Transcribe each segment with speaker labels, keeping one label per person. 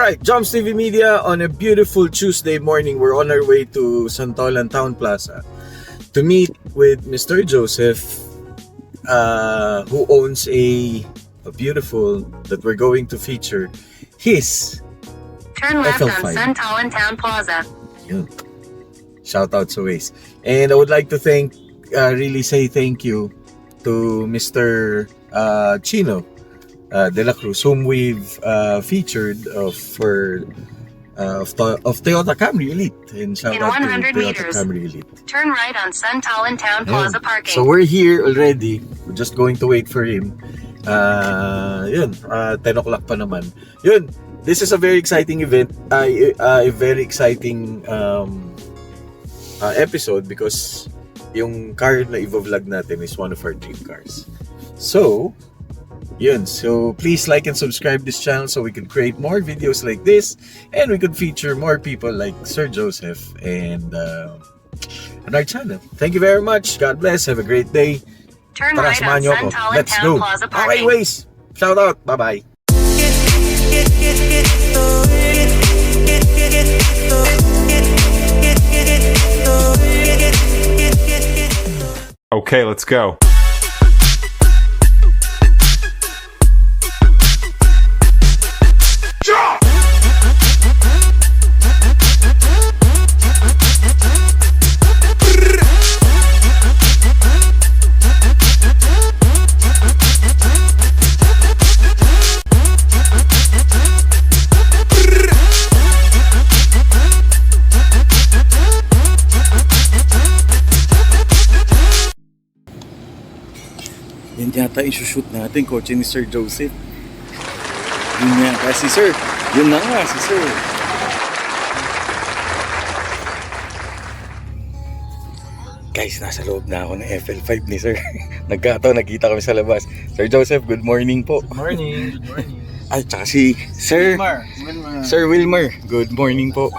Speaker 1: Alright, Joms TV Media, on a beautiful Tuesday morning, we're on our way to Santolan Town Plaza to meet with Mr. Joseph, who owns a beautiful, that we're going to feature, his
Speaker 2: Turn left
Speaker 1: FL5.
Speaker 2: on Santolan Town Plaza.
Speaker 1: Yun. Shout out sa Waze. And I would like to really say thank you to Mr. Chino De La Cruz, whom we've featured of Toyota Camry Elite. And shout
Speaker 2: In
Speaker 1: out to
Speaker 2: 100
Speaker 1: Toyota
Speaker 2: meters,
Speaker 1: Camry Elite.
Speaker 2: turn right on Santolan Town Plaza parking.
Speaker 1: So we're here already. We're just going to wait for him. 10 o'clock pa naman. Yun, this is a very exciting event. A very exciting episode because yung car na i-vlog natin is one of our dream cars. So, yun. So, please like and subscribe this channel so we can create more videos like this and we could feature more people like Sir Joseph and on our channel. Thank you very much. God bless. Have a great day.
Speaker 2: Turn
Speaker 1: Tara,
Speaker 2: right
Speaker 1: samahan
Speaker 2: on
Speaker 1: niyo ako.
Speaker 2: Santolan
Speaker 1: Let's
Speaker 2: Town
Speaker 1: go.
Speaker 2: Plaza
Speaker 1: Okay,
Speaker 2: parking.
Speaker 1: Waze. Shout out. Bye-bye.
Speaker 3: Okay, let's go.
Speaker 1: Yan yata isushoot natin, kotse ni Sir Joseph. Yun yata si Sir. Yun na nga si Sir. Guys, nasa loob na ako ng FL5 ni Sir. Nagkita kami sa labas. Sir Joseph, good morning po.
Speaker 4: Good morning, good morning.
Speaker 1: Ay, tsaka si Sir
Speaker 4: Wilmer.
Speaker 1: Sir Wilmer, good morning po.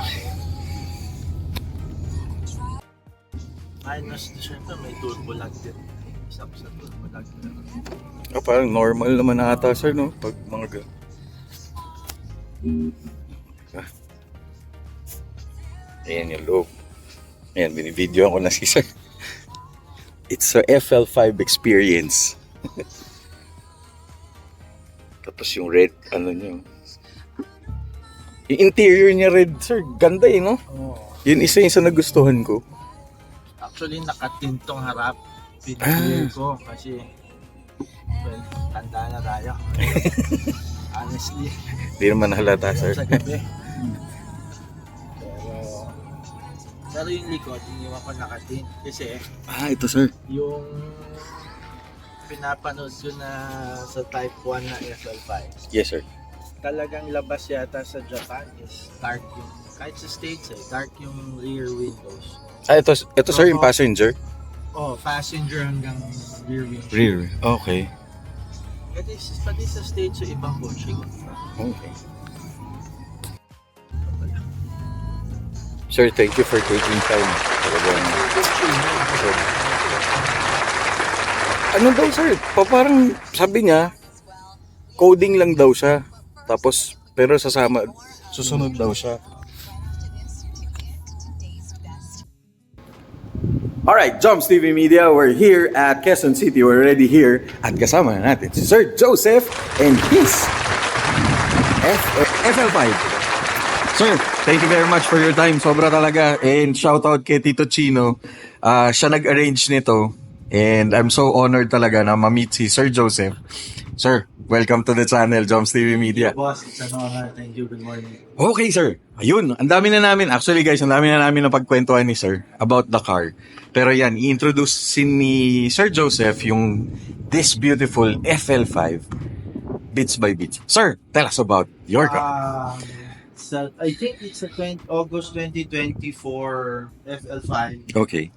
Speaker 4: Minus, syempre may turbo lag din. Isa pa sa turbo lag din.
Speaker 1: Oh, parang normal naman ata, Sir, no? Pag mga ayan yung loob. Ayan, binibideo ko na si Sir. It's a FL5 experience. Tapos yung red, ano nyo. Yung interior niya red, Sir. Ganda eh, no?
Speaker 4: Oh.
Speaker 1: Yun isa yung sa nagustuhan ko.
Speaker 4: Actually, nakatintong harap. Pinili ko kasi well, tanda na tayo. Honestly.
Speaker 1: Hindi naman halata, Sir.
Speaker 4: Sa gabi. Pero yung likod, iniwan ko nakatint. Kasi
Speaker 1: Ito, Sir.
Speaker 4: yung pinapanood ko na sa Type 1 na FL5,
Speaker 1: Yes, Sir.
Speaker 4: talagang labas yata sa Japan is dark yung, kahit sa States dark yung rear windows.
Speaker 1: Ito Sir, yung passenger.
Speaker 4: Oh, passenger hanggang rear window.
Speaker 1: Rear. Okay.
Speaker 4: Pati sa States yung ibang coaching.
Speaker 1: Okay. Sir, thank you for taking time. Talagang. Ano daw, Sir? Parang sabi niya, coding lang daw siya. Tapos, pero susunod daw siya. Alright, Joms TV Media, we're here at Quezon City. We're already here. At kasama natin si Sir Joseph and his FL5. Sir, thank you very much for your time. Sobra talaga. And shout out kay Tito Chino. Siya nag-arrange nito. And I'm so honored talaga na ma-meet si Sir Joseph. Sir, welcome to the channel, Joms TV Media.
Speaker 4: Boss, it's an honor. Thank you. Good morning.
Speaker 1: Okay, sir. Ayun, ang dami na namin. Actually, guys, ang dami na namin na pagkwentuhan ni Sir about the car. Pero yan, i-introduce ni Sir Joseph yung this beautiful FL5 bits by bits. Sir, tell us about your car.
Speaker 4: So I think it's a August 2024 FL5.
Speaker 1: Okay.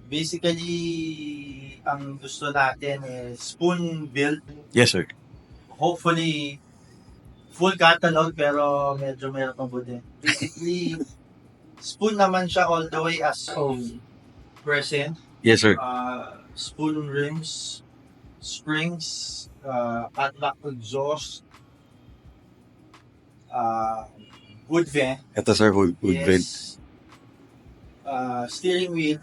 Speaker 4: Basically, ang gusto natin is spoon build.
Speaker 1: Yes, sir.
Speaker 4: Hopefully, full catalog pero medyo meron pang buti. Basically, spoon naman siya all the way as present.
Speaker 1: Yes, sir.
Speaker 4: Spoon rims, springs, Cadillac exhaust, Wood vent.
Speaker 1: Ito sir, wood vent.
Speaker 4: Yes. Steering wheel.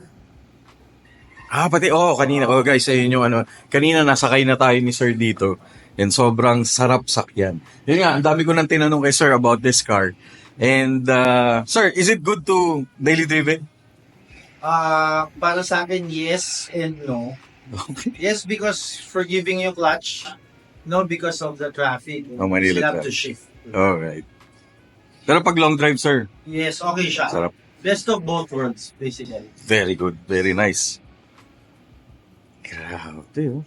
Speaker 1: Pati, kanina, guys, ayun yung kanina nasakay na tayo ni sir dito. And sobrang sarap sakyan. Yun nga, ang dami ko nang tinanong kay sir about this car. And, sir, is it good to daily driven?
Speaker 4: Para sa akin, yes and no. Yes, because forgiving yung clutch. No, because of the traffic.
Speaker 1: Manila
Speaker 4: You have
Speaker 1: traffic.
Speaker 4: to shift.
Speaker 1: Alright. Pero pag long drive, sir,
Speaker 4: Yes, okay siya.
Speaker 1: sarap.
Speaker 4: Best of both worlds, basically.
Speaker 1: Very good. Very nice. Grabe, oh.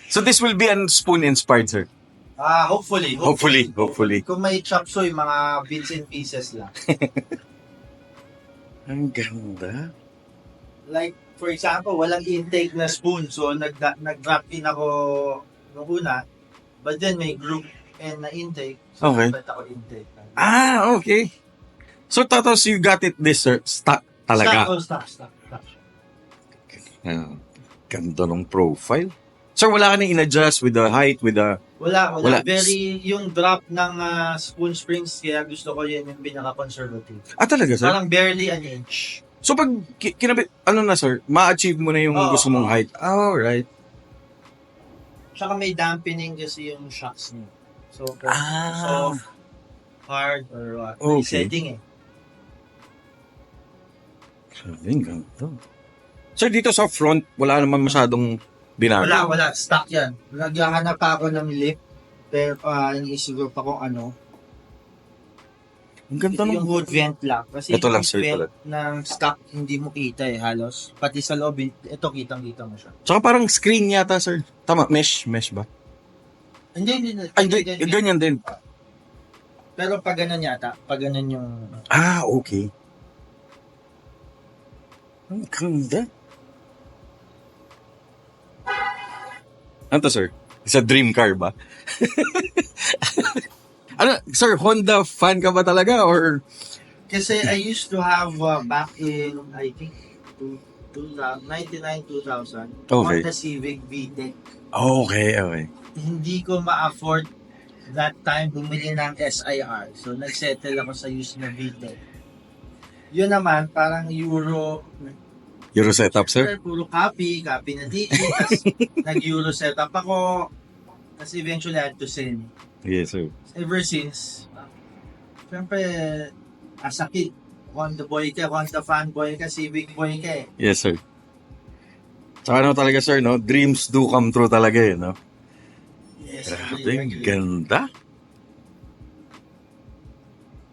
Speaker 1: So this will be an spoon-inspired, sir?
Speaker 4: Hopefully.
Speaker 1: Hopefully.
Speaker 4: Kung may chop suey, mga bits and pieces lang.
Speaker 1: Ang ganda.
Speaker 4: Like, for example, walang intake na spoon. So, nag-drop in ako nung una. But then, may group and na intake. So,
Speaker 1: Okay.
Speaker 4: dapat ako intake.
Speaker 1: Okay. So, Tatos, you got it this, sir, stock talaga.
Speaker 4: Stock.
Speaker 1: Ganda ng profile. Sir, wala ka na in-adjust with the height, with the...
Speaker 4: Wala.
Speaker 1: Wala.
Speaker 4: Very, yung drop ng spoon springs, kaya gusto ko yun yung pinaka-conservative.
Speaker 1: talaga, sir?
Speaker 4: Parang barely an inch.
Speaker 1: So, pag kinabit, na, sir, ma-achieve mo na yung
Speaker 4: Oo.
Speaker 1: gusto mong height. Alright.
Speaker 4: Tsaka may dampening kasi yung shocks niya. So,
Speaker 1: Ah.
Speaker 4: soft, hard, or what.
Speaker 1: Okay.
Speaker 4: May setting eh.
Speaker 1: Ang ganda. Sir, dito sa front, wala naman masyadong binago.
Speaker 4: Wala. Stock yan. Naghahanap pa ako ng lip. Pero iniisip ko pa kung ano.
Speaker 1: Ang ganda
Speaker 4: Yung
Speaker 1: ng...
Speaker 4: hood vent lang. Kasi
Speaker 1: Ito lang,
Speaker 4: yung
Speaker 1: sir,
Speaker 4: vent
Speaker 1: pala.
Speaker 4: ng stock, hindi mo kita eh halos. Pati sa loob, ito kitang-kita mo siya.
Speaker 1: Tsaka parang screen yata, sir. Tama, mesh ba?
Speaker 4: Hindi.
Speaker 1: Ay, ganyan din.
Speaker 4: Pero pag ganun yata, pag ganun yung...
Speaker 1: Okay. Ang ganda. Ano to, sir? It's a dream car ba? Sir, Honda fan ka ba talaga or...
Speaker 4: Kasi I used to have back in, I think, 99-2000,
Speaker 1: Okay.
Speaker 4: Honda Civic VTEC.
Speaker 1: Okay.
Speaker 4: Hindi ko ma-afford that time bumili ng SIR. So, nag-settle ako sa used na VTEC. Yun naman, parang Euro
Speaker 1: setup, sir?
Speaker 4: puro copy na DE. Tapos nag-Euro setup ako. Tapos eventually I had to sell.
Speaker 1: Yes, sir.
Speaker 4: Ever since, syempre, as a kid, Honda boy ka, Honda fanboy ka, Civic boy ka eh.
Speaker 1: Yes, sir. Tsaka talaga, sir, no? Dreams do come true talaga, no?
Speaker 4: Yes,
Speaker 1: Grabe, ang ganda.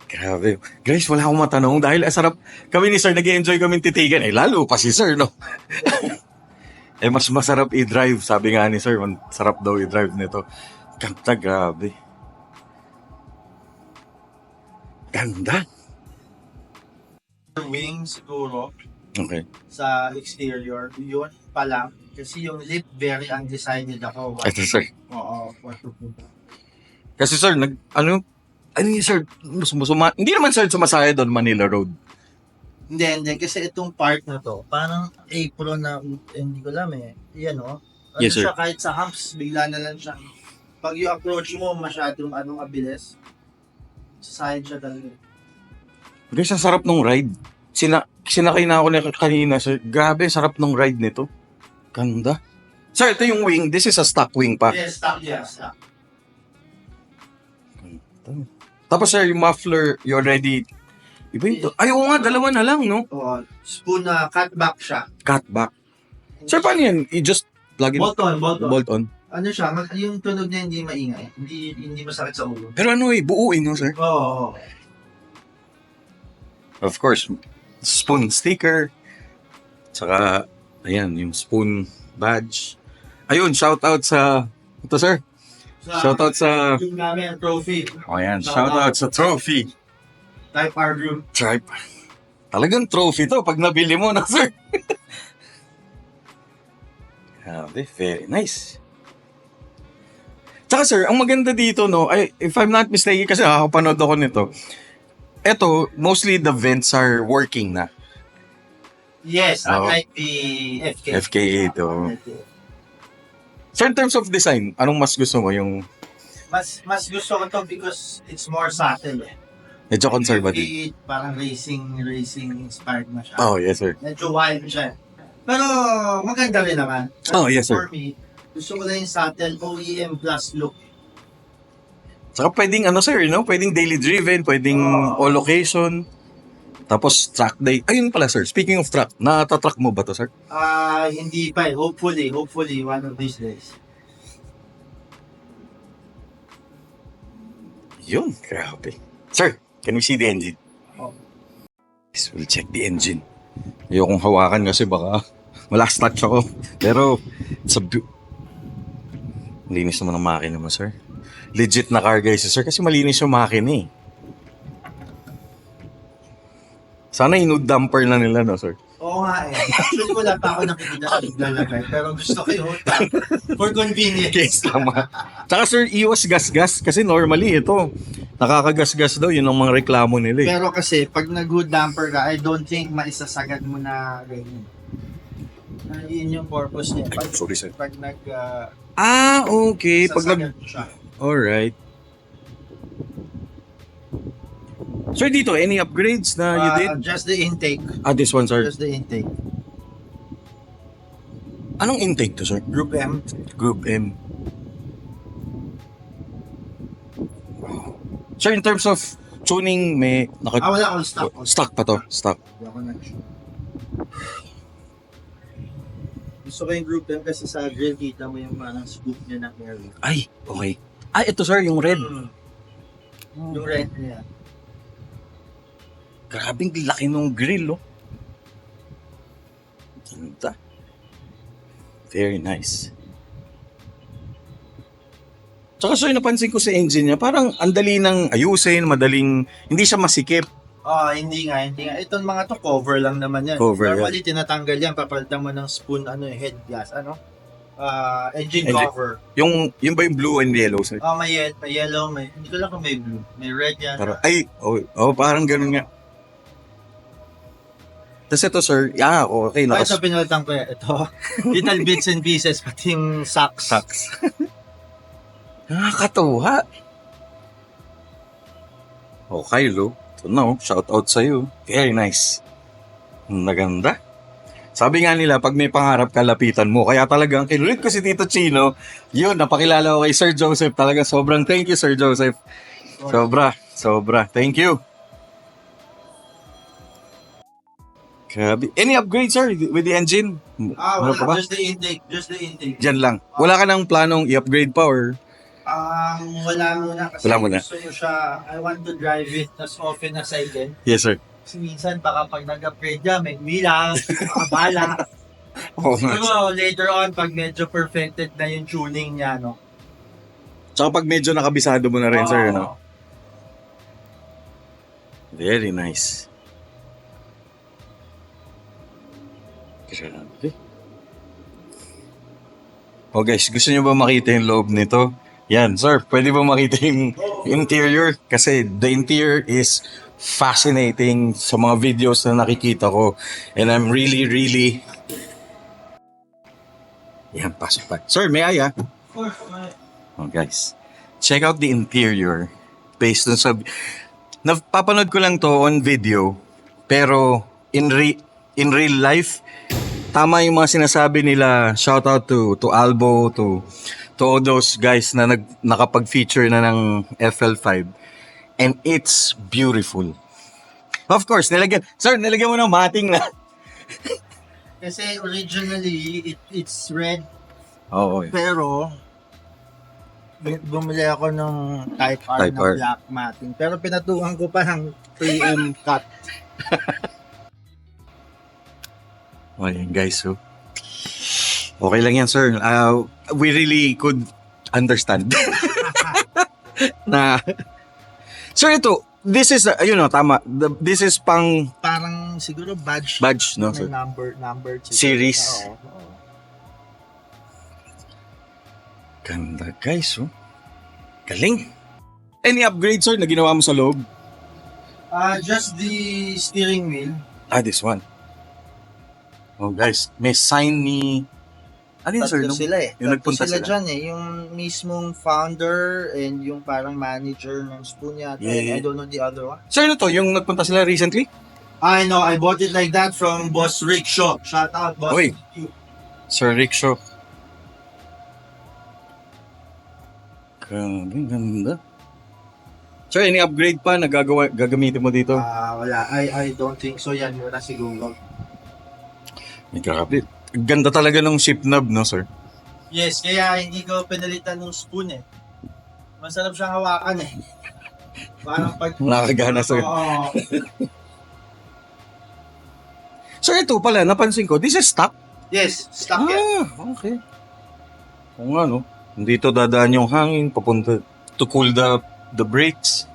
Speaker 1: Grabe. Guys, wala akong matanong dahil sarap. Kami ni sir, nag-enjoy kami titigan. Lalo pa si sir, no? Mas masarap i-drive. Sabi nga ni sir, sarap daw i-drive nito. Ganda, grabe. Ganda.
Speaker 4: Wing siguro
Speaker 1: Okay.
Speaker 4: sa exterior, yun pa lang. Kasi yung lip, very undecided ako.
Speaker 1: Ito, sir.
Speaker 4: Oo, what to put.
Speaker 1: Kasi sir, ano yun, sir? Hindi naman sir sumasaya doon, Manila Road.
Speaker 4: Hindi. Kasi itong part na to, parang apron na, hindi ko alam eh. Yan o. Ano
Speaker 1: Yes, sir.
Speaker 4: siya, kahit sa humps, bigla na lang siya. Pag yung approach mo, masyadong abilis. Sa side siya talaga.
Speaker 1: Guys, ang sarap nung ride. Sinakay na ako kanina, sir. Grabe, sarap nung ride nito. Ganda. Sir, ito yung wing. This is a stock wing pa.
Speaker 4: Yes, stop.
Speaker 1: Tapos sir, yung muffler, you already... Iba ito. Ay, oo nga, dalawa na lang, no?
Speaker 4: Oo, spoon na cutback siya.
Speaker 1: Cutback. Sir, paano yan? You just plug in?
Speaker 4: Bolt on.
Speaker 1: on.
Speaker 4: Ano siya, yung tunog niya hindi maingay. Hindi masakit sa ulo.
Speaker 1: Pero buuin, no, sir?
Speaker 4: Oo.
Speaker 1: Of course, spoon sticker. Tsaka, ayan, yung spoon badge. Ayun, shoutout sa... Ito, sir. Shoutout sa...
Speaker 4: Yung namin, trophy.
Speaker 1: Ayan, shoutout sa trophy.
Speaker 4: Type R group.
Speaker 1: Tripe. Talagang trophy to pag nabili mo na, sir. Grabe, very nice. Tsaka sir, ang maganda dito, no, if I'm not mistaken, kasi nakakapanood ako nito, eto, mostly the vents are working na.
Speaker 4: Yes,
Speaker 1: Oo.
Speaker 4: unlike the FK.
Speaker 1: FK8, oo. So in terms of design, anong mas gusto mo? Yung
Speaker 4: Mas gusto ko to because it's more subtle eh.
Speaker 1: Medyo conservative.
Speaker 4: It, parang racing inspired na siya.
Speaker 1: Oh, yes, sir.
Speaker 4: Medyo wild siya. Pero maganda rin naman.
Speaker 1: Oh, yes, sir.
Speaker 4: For me, gusto ko na yung subtle OEM plus look.
Speaker 1: Saka pwedeng sir, pwedeng daily driven, pwedeng all occasion. Tapos track day. Ayun pala, sir. Speaking of track, natatrack mo ba to, sir?
Speaker 4: Hindi pa eh. Hopefully, one of these days.
Speaker 1: Yun, grabe. Sir, can we see the engine?
Speaker 4: Oh.
Speaker 1: Yes, we'll check the engine. Ayokong hawakan kasi baka malast touch ako. Pero, linis naman ang makina mo, sir. Legit na car, guys, sir. Kasi malinis yung makina eh. Sana inood damper na nila, no, sir?
Speaker 4: Oo nga eh. Actually, wala pa ako nakikita sa naglalagay. Pero gusto ko yun. For convenience.
Speaker 1: Yes, tama. Tsaka, sir, iwas gas-gas. Kasi normally, ito, nakakagas-gas daw. Yun ang mga reklamo nila eh.
Speaker 4: Pero kasi, pag nag-hood damper ka, I don't think maisasagad mo na ganyan. Yun yung purpose niya. Pag,
Speaker 1: Sorry, sir.
Speaker 4: Pag nag...
Speaker 1: Okay. Pag
Speaker 4: sasagad mo siya.
Speaker 1: Alright. Sir, dito, any upgrades na you did?
Speaker 4: Just the intake.
Speaker 1: This one, sir.
Speaker 4: Just the intake.
Speaker 1: Anong intake to, sir?
Speaker 4: Group M.
Speaker 1: Group M. Wow. Sir, in terms of tuning, may...
Speaker 4: Wala akong stock.
Speaker 1: Stock pa to. Stock.
Speaker 4: Hindi ako nag-show. Gusto ko yung Group M kasi sa grill kita mo yung parang scoop niya na meron.
Speaker 1: Ay, okay. Ito, sir, yung red.
Speaker 4: Yung red niya.
Speaker 1: Grabing laki nung grill, oh. Ganda. Very nice. Tsaka, sir, napansin ko sa engine niya, parang andali ng ayusin, madaling, hindi siya masikip.
Speaker 4: Hindi nga. Itong mga to, cover lang naman yan.
Speaker 1: Cover,
Speaker 4: Normally, tinatanggal yan, papalitan mo ng spoon, head gas, engine cover.
Speaker 1: Yung ba yung blue and yellow, sir?
Speaker 4: May yellow, hindi ko lang kung may blue. May red yan.
Speaker 1: Parang ganun nga. Tapos ito, sir, okay.
Speaker 4: Ito pinalitan ko yan. Ito, little bits and pieces, pati yung socks.
Speaker 1: Nakakatuwa. Okay, Lo. Ito na, shout out sa'yo. Very nice. Naganda. Sabi nga nila, pag may pangarap, kalapitan mo. Kaya talagang kinulit ko si Tito Chino. Yun, napakilala ko kay Sir Joseph. Talaga sobrang thank you, Sir Joseph. Sobra. Thank you. Grabe. Any upgrade, sir, with the engine?
Speaker 4: Wala. Just the intake.
Speaker 1: Diyan lang. Wala ka nang planong i-upgrade pa or?
Speaker 4: Wala muna kasi gusto ko siya, I want to drive it as often as I can.
Speaker 1: Yes, sir.
Speaker 4: Kasi minsan baka pag nag-upgrade niya, may bilang, makabala.
Speaker 1: Oo nga.
Speaker 4: Pero later on, pag medyo perfected na yung tuning niya, no?
Speaker 1: Tsaka pag medyo nakabisado mo na rin, sir, no? Very nice. Grabe. Guys, gusto niyo ba makita yung loob nito? Yan, sir, pwede ba makita yung interior? Kasi the interior is fascinating sa mga videos na nakikita ko. And I'm really... Yan, pasok pa. Sir, may I,
Speaker 4: Of course,
Speaker 1: guys, check out the interior based on sa... Napapanood ko lang to on video, pero in real life, tama yung mga sinasabi nila. Shout out to Albo, to all those guys na nakapag-feature na ng FL5. And it's beautiful. Of course, nilagyan mo ng mating na.
Speaker 4: Kasi originally, it's red.
Speaker 1: Oo.
Speaker 4: Pero, bumili ako ng Type R
Speaker 1: Type
Speaker 4: na
Speaker 1: R.
Speaker 4: black mating. Pero pinatukan ko pa ng 3M cut.
Speaker 1: Ayan, guys, so. Okay lang yan, sir. We really could understand. Na, sir, ito, this is, tama. This is pang...
Speaker 4: Parang siguro badge.
Speaker 1: No,
Speaker 4: may
Speaker 1: sir?
Speaker 4: number.
Speaker 1: Series.
Speaker 4: Oo.
Speaker 1: Ganda, guys, oh. Galing. Any upgrade, sir, na ginawa mo sa loob?
Speaker 4: Just the steering wheel.
Speaker 1: This one. Oh, guys, may sign ni...
Speaker 3: Ano yun, sir?
Speaker 4: Tatlo sila eh.
Speaker 3: yung
Speaker 4: Tatlo
Speaker 3: nagpunta
Speaker 4: sila
Speaker 3: sila?
Speaker 4: dyan eh. Yung mismong founder and yung parang manager ng Spoon yata.
Speaker 3: Yeah.
Speaker 4: I don't know the other one.
Speaker 3: Sir, ano to? Yung nagpunta sila recently?
Speaker 4: I know, I bought it like that from Boss Rick Shaw. Shout out, Boss.
Speaker 3: Uy. Sir Rickshaw. Grabe, ganda. Sir, any upgrade pa na gagamitin mo dito?
Speaker 4: Wala. I don't think so. Yan, wala siguro.
Speaker 3: Ay, grabe. Ganda talaga ng ship knob, no, sir?
Speaker 4: Yes, kaya hindi ko pinalitan ng Spoon eh. Masarap siyang hawakan eh. Parang pag...
Speaker 3: Nakakagana, sir.
Speaker 4: Oo.
Speaker 3: Sir, ito pala, napansin ko, this is stock.
Speaker 4: Yes, stock yan.
Speaker 3: Okay. Oo nga, no? Dito dadaan yung hangin, papunta to cool the brakes.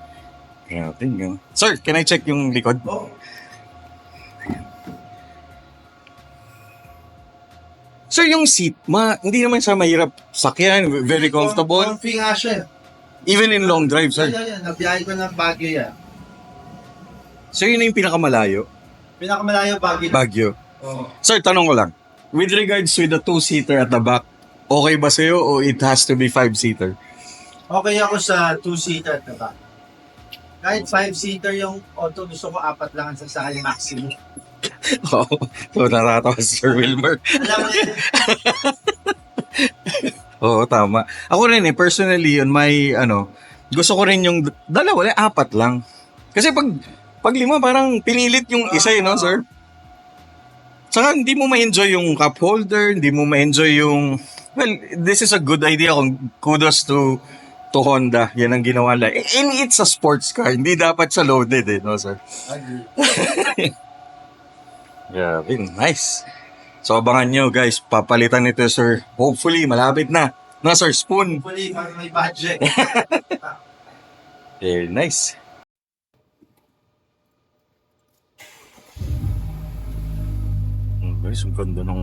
Speaker 3: Grabe, ganun. Sir, can I check yung likod?
Speaker 4: Oh.
Speaker 3: Sir, yung seat, hindi naman siya mahirap sakyan, very comfortable.
Speaker 4: Comfy nga siya.
Speaker 3: Even in long drive, sir.
Speaker 4: Yan. Nabiyahe ko ng Baguio yan.
Speaker 3: Sir, yun na yung pinakamalayo.
Speaker 4: Pinakamalayo Baguio.
Speaker 3: Baguio.
Speaker 4: Oo.
Speaker 3: Sir, tanong ko lang. With regards with the 2-seater at the back, okay ba sa'yo o it has to be 5-seater?
Speaker 4: Okay ako sa 2-seater na ba? Kahit 5-seater yung auto, gusto ko 4 lang ang sasakay maximum.
Speaker 3: Oo. So, natatawa si Sir Wilmer.
Speaker 4: Alam mo yun?
Speaker 3: Oo, tama. Ako rin personally, yun, gusto ko rin yung dalawa, 4 lang. Kasi pag 5, parang pinilit yung isa, no, sir? Saka hindi mo ma-enjoy yung cup holder, hindi mo ma-enjoy yung... Well, this is a good idea. Kudos to Honda. Yan ang ginawa nila. And it's a sports car. Hindi dapat sa loaded, no, sir?
Speaker 4: Agree.
Speaker 3: Yeah, nice. So, abangan nyo, guys. Papalitan nito, sir. Hopefully, malapit na. No, sir, Spoon.
Speaker 4: Hopefully, pag may budget.
Speaker 3: Very nice. Guys, ang ganda ng...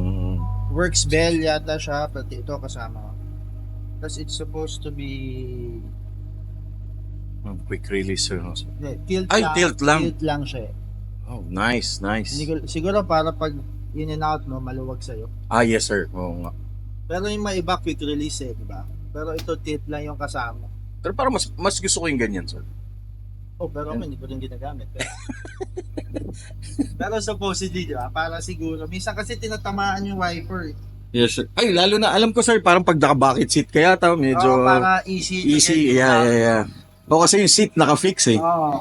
Speaker 4: Works bell yata siya, pati ito kasama ko. Tapos it's supposed to be...
Speaker 3: quick release, sir. No?
Speaker 4: Tilt
Speaker 3: Ay,
Speaker 4: lang.
Speaker 3: tilt lang.
Speaker 4: Tilt lang siya eh.
Speaker 3: Oh, nice.
Speaker 4: Siguro para pag in and out mo, maluwag sa'yo.
Speaker 3: Yes, sir. Oo nga.
Speaker 4: Pero yung mga iba, quick release eh, di ba? Pero ito, tilt lang yung kasama.
Speaker 3: Pero parang mas gusto ko yung ganyan, sir.
Speaker 4: Oh, pero hindi ko rin ginagamit. Pero supposedly, di ba? Para siguro. Minsan kasi tinatamaan yung wiper.
Speaker 3: Yes, sir. Ay, lalo na, alam ko, sir, parang pag naka-bucket seat kaya medyo...
Speaker 4: Para easy.
Speaker 3: Easy, yeah. O kasi yung seat naka-fix eh.
Speaker 4: Oo.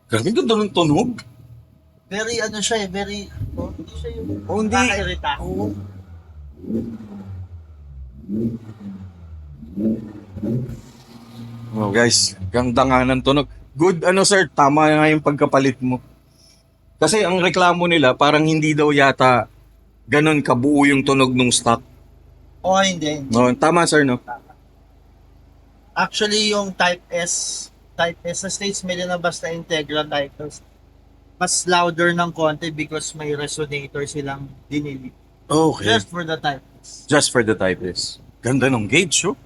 Speaker 3: Grabe, ganda ng tunog.
Speaker 4: Very ano siya eh, very... hindi siya yung...
Speaker 3: Hindi.
Speaker 4: Nakakairita.
Speaker 3: Oo. Oh, guys, ganda nga ng tunog. Good, sir, tama nga yung pagkapalit mo. Kasi ang reklamo nila, parang hindi daw yata ganun kabuo yung tunog ng stock.
Speaker 4: Oh, hindi.
Speaker 3: No, tama, sir, no?
Speaker 4: Actually, yung Type S sa States, may linabas na Integra Type S. Mas louder ng konti because may resonator silang dinili.
Speaker 3: Okay.
Speaker 4: Just for the Type S.
Speaker 3: Just for the Type S. Ganda ng gauge, oh.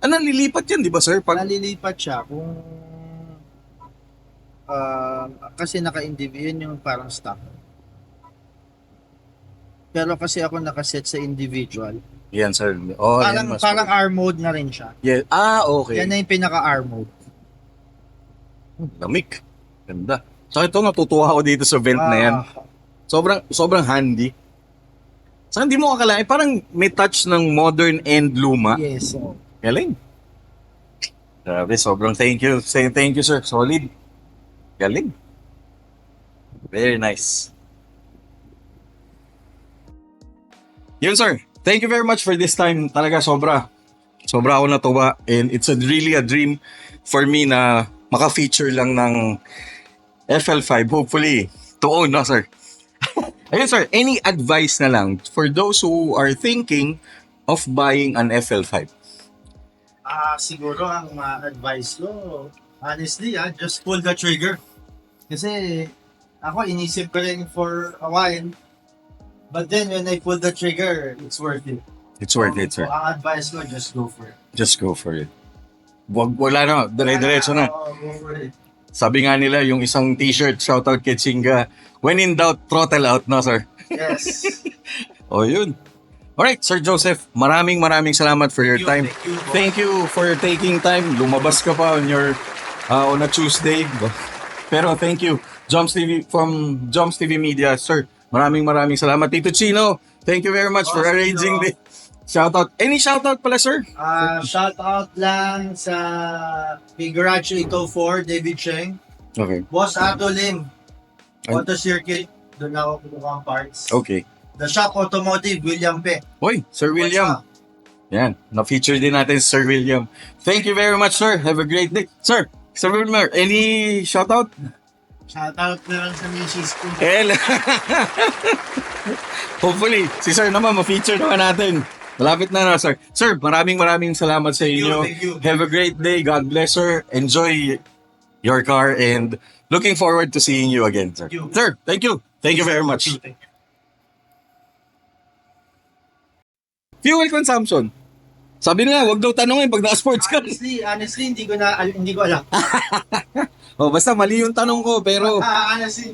Speaker 3: Nalilipat yan, di ba, sir?
Speaker 4: Nalilipat siya kung... kasi naka-individual yun yung parang stock. Pero kasi ako nakaset sa individual.
Speaker 3: Yan, sir. Oh,
Speaker 4: Parang R mode na rin siya.
Speaker 3: Yeah. Okay.
Speaker 4: Yan na yung pinaka-R mode.
Speaker 3: Lamig. Ganda. So ito, natutuwa ako dito sa vent na yan. Sobrang handy. Saka hindi mo akalain, parang may touch ng modern and luma.
Speaker 4: Yes. So,
Speaker 3: Galing. Grabe, sobrang thank you. Thank you, sir. Solid. Galing. Very nice. Yun, sir. Thank you very much for this time. Talaga, sobra ako natuwa. And it's really a dream for me na maka-feature lang ng FL5. Hopefully, to own, no, sir? Ayun, sir. Any advice na lang for those who are thinking of buying an FL5?
Speaker 4: siguro ang advice ko, honestly, just pull the trigger. Kasi ako inisip ko rin for a while. But then when I pull the trigger, it's worth it.
Speaker 3: It's worth it, sir.
Speaker 4: So, ang advice ko, just go for it.
Speaker 3: Just go for it. Wala na, dire-diretso na.
Speaker 4: Go for it.
Speaker 3: Sabi nga nila, yung isang t-shirt, shoutout kay Chinga, when in doubt, throttle out, no, sir?
Speaker 4: Yes.
Speaker 3: O yun. Alright, Sir Joseph, maraming salamat for your time. Thank you for taking time. Lumabas ka pa on your on a Tuesday. Pero thank you. Joms TV from Joms TV Media, sir. Maraming salamat. Tito Chino, thank you very much for arranging the shoutout. Any shoutout pala, sir?
Speaker 4: Shout out lang sa Big Garage 804, David Cheng.
Speaker 3: Okay.
Speaker 4: Boss Ato Lim, Auto Circuit, doon ako kumuha ang parts.
Speaker 3: Okay.
Speaker 4: The Shop Automotive, William Pe.
Speaker 3: Hoy, Sir William. Yan, na-feature din natin si Sir William. Thank you very much, sir. Have a great day. Sir Wilmer, any shoutout?
Speaker 4: Shout out na lang sa misis ko.
Speaker 3: Hopefully, si sir naman, ma-feature naman natin. Malapit na sir. Sir, maraming salamat sa inyo.
Speaker 4: Thank you.
Speaker 3: Have a great day. God bless, sir. Enjoy your car and looking forward to seeing you again, sir.
Speaker 4: Thank you.
Speaker 3: Sir, thank you. Thank you very much. Fuel consumption. Sabi nila, wag daw tanongin pag naka-sports car.
Speaker 4: Honestly, hindi ko alam.
Speaker 3: Oh, basta mali yung tanong ko, pero
Speaker 4: Honestly,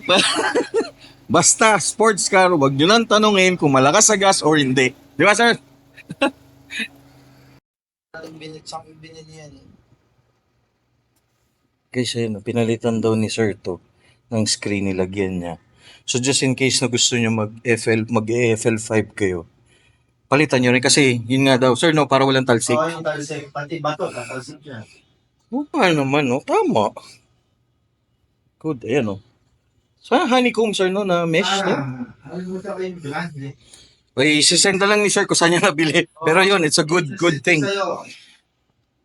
Speaker 3: basta sports car, wag nyo nang tanongin kung malakas sa gas or hindi. Di ba, sir?
Speaker 4: binili yan eh.
Speaker 3: Kasi pinalitan daw ni sir to ng screen, nilagyan niya. So just in case na gusto nyo mag-EFL5 kayo, palitan nyo rin kasi yun nga daw, sir, no, para walang talsik.
Speaker 4: Oo, yung talsik. Pati bato, tatalsik yan.
Speaker 3: Paano naman, no? Tama. Good, ayan, no. So, honeycomb, sir, no, na mesh, no?
Speaker 4: Alimutan ko yung brand eh.
Speaker 3: Uy, sisend na lang ni sir kung saan niya nabili. Pero yun, it's a good thing.
Speaker 4: Sa'yo.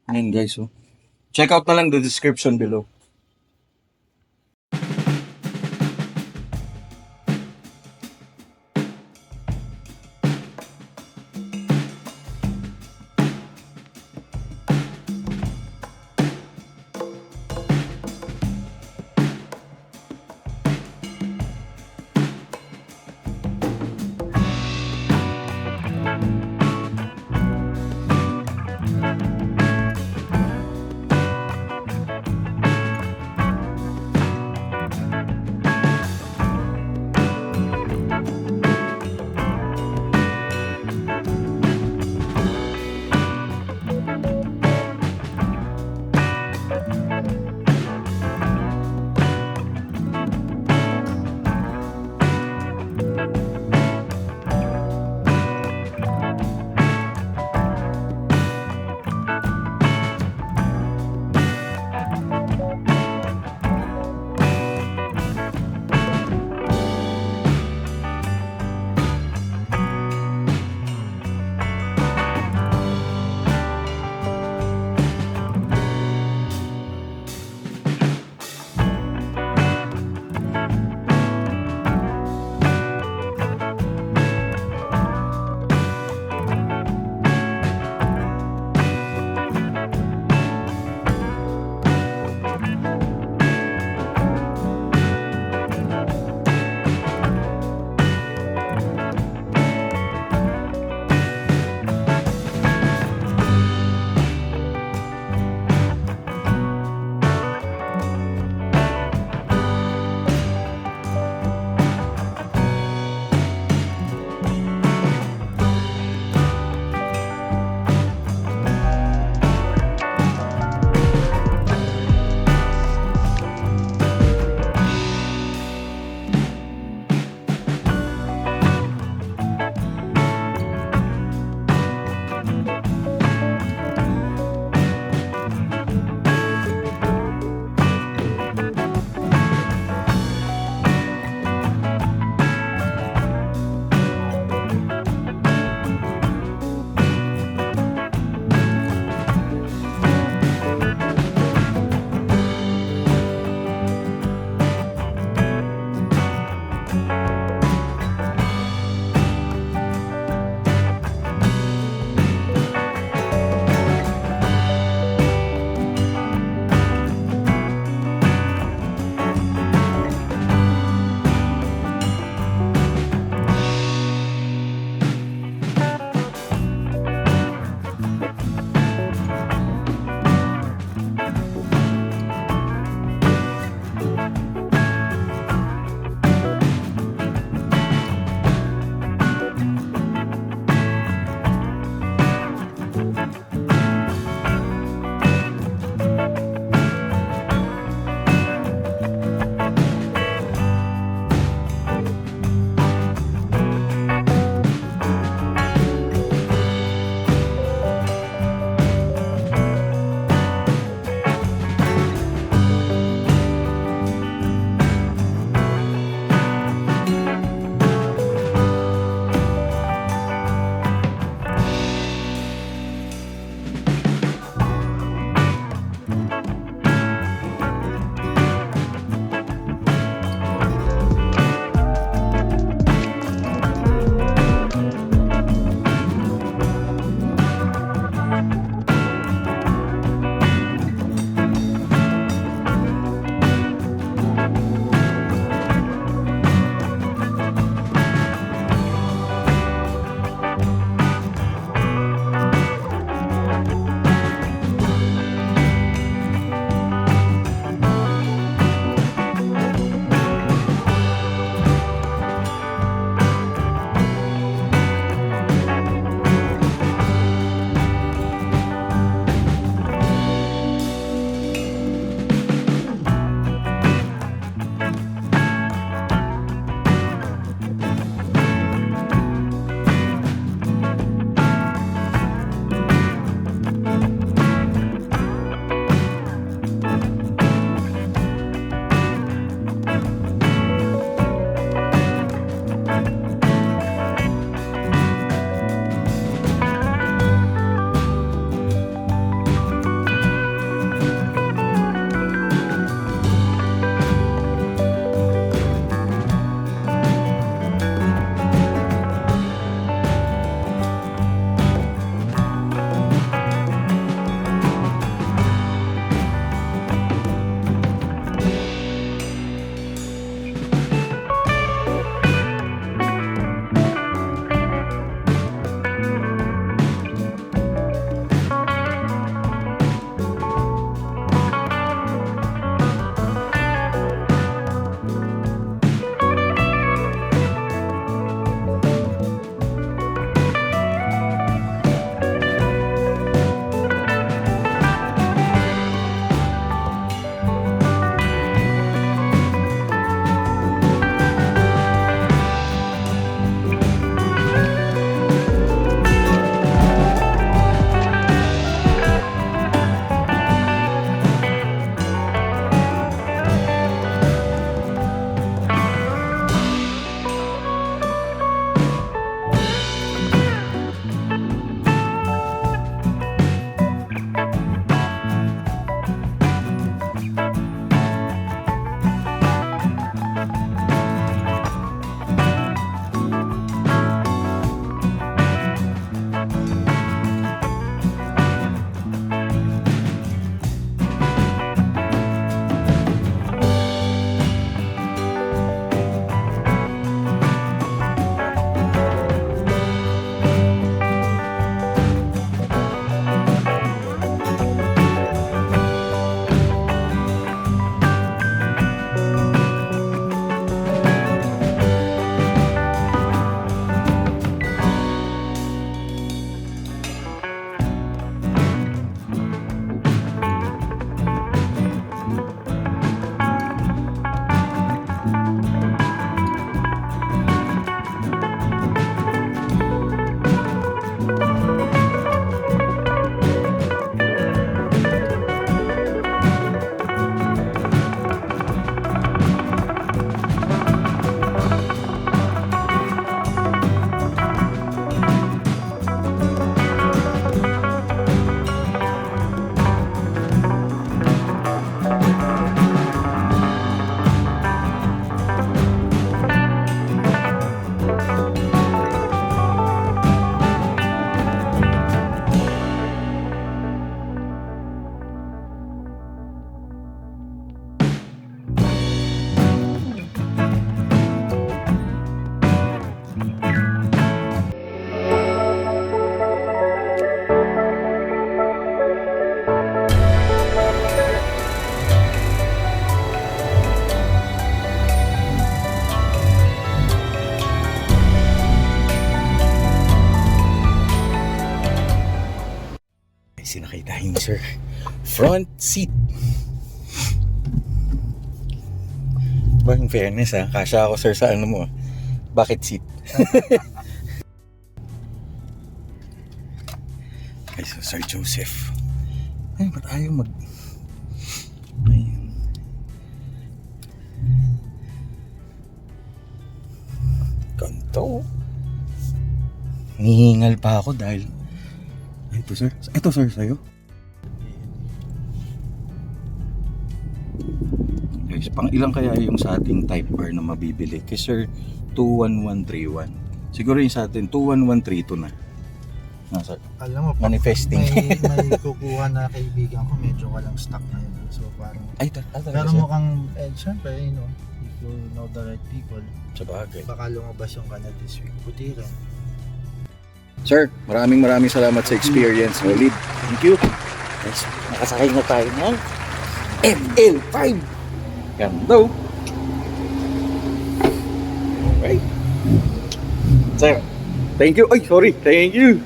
Speaker 3: Ayan, guys, oh. Check out na lang the description below. Sinakay tayo ni sir. Front seat. Ba, in fairness ha, kasya ako sir sa ano mo. Bakit seat? Okay, so Sir Joseph. Ay, ba't ayaw mag... Ayun. Ganto. Hihingal pa ako dahil... Ay, ito sir. Ito sir, sa'yo. Guys, pang ilang kaya yung sa ating Type R na mabibili? Kay Sir 21131. Siguro yung sa atin 21132 na. Sir.
Speaker 4: Alam mo,
Speaker 3: Manifesting.
Speaker 4: may kukuha na kaibigan ko, medyo walang stock na yun. So parang,
Speaker 3: Ay,
Speaker 4: pero mukhang, syempre, if you know the right people,
Speaker 3: sa bagay.
Speaker 4: baka lumabas yung kanal this week. Puti rin.
Speaker 3: Sir, maraming salamat sa experience. Solid. Thank you. Yes, nakasakay na tayo ng FL5. Ganda. Right. Sir, thank you. Ay, sorry. Thank you.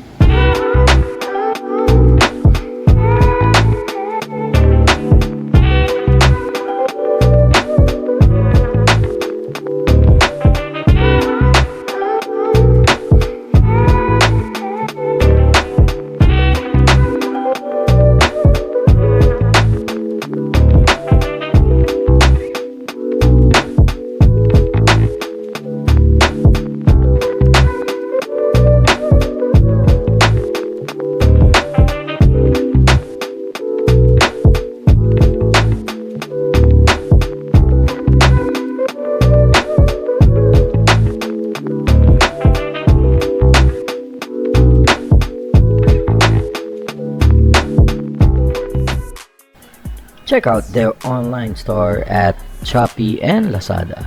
Speaker 5: Check out their online store at Shopee and Lazada.